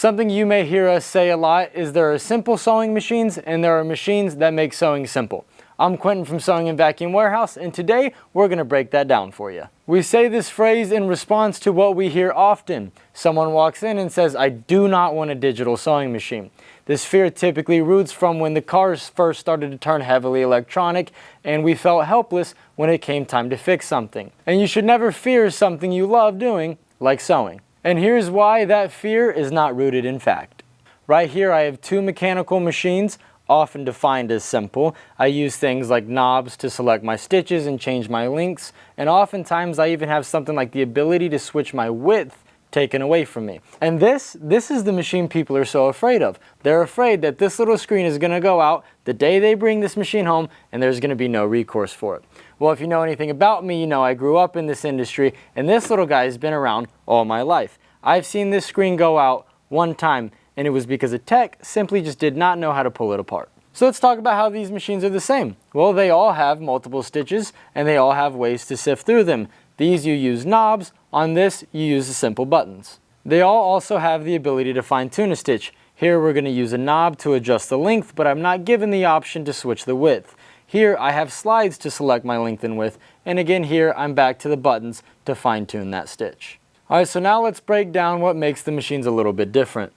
Something you may hear us say a lot is there are simple sewing machines and there are machines that make sewing simple. I'm Quinton from Sewing and Vacuum Warehouse, and today we're going to break that down for you. We say this phrase in response to what we hear often. Someone walks in and says, "I do not want a digital sewing machine." This fear typically roots from when the cars first started to turn heavily electronic and we felt helpless when it came time to fix something. And you should never fear something you love doing, like sewing. And here's why that fear is not rooted in fact. Right here I have two mechanical machines, often defined as simple. I use things like knobs to select my stitches and change my lengths, and oftentimes I even have something like the ability to switch my width taken away from me. And this is the machine people are so afraid of. They're afraid that this little screen is going to go out the day they bring this machine home and there's going to be no recourse for it. Well, if you know anything about me, you know I grew up in this industry and this little guy has been around all my life. I've seen this screen go out one time and it was because a tech simply just did not know how to pull it apart. So let's talk about how these machines are the same. Well, they all have multiple stitches and they all have ways to sift through them. These you use knobs, on this you use the simple buttons. They all also have the ability to fine tune a stitch. Here we're going to use a knob to adjust the length, but I'm not given the option to switch the width. Here I have slides to select my length and width, and again here I'm back to the buttons to fine tune that stitch. Alright, so now let's break down what makes the machines a little bit different.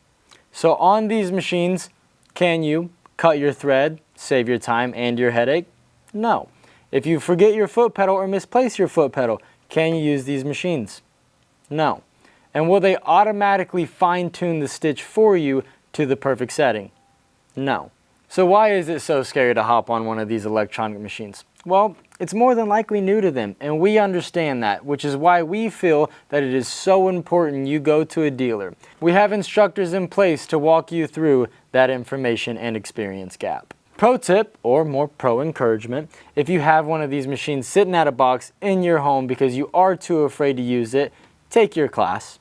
So on these machines, can you cut your thread, save your time and your headache? No. If you forget your foot pedal or misplace your foot pedal, can you use these machines? No. And will they automatically fine-tune the stitch for you to the perfect setting? No. So why is it so scary to hop on one of these electronic machines? Well, it's more than likely new to them, and we understand that, which is why we feel that it is so important you go to a dealer. We have instructors in place to walk you through that information and experience gap. Pro tip, or more pro encouragement, if you have one of these machines sitting at a box in your home because you are too afraid to use it, take your class.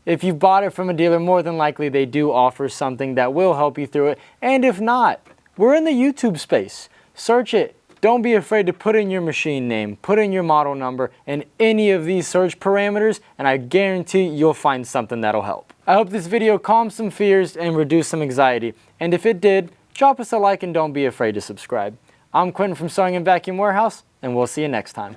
If you've bought it from a dealer, more than likely they do offer something that will help you through it, and if not, we're in the YouTube space. Search it. Don't be afraid to put in your machine name, put in your model number, and any of these search parameters, and I guarantee you'll find something that'll help. I hope this video calmed some fears and reduced some anxiety, and if it did, drop us a like and don't be afraid to subscribe. I'm Quinton from Sewing and Vacuum Warehouse, and we'll see you next time.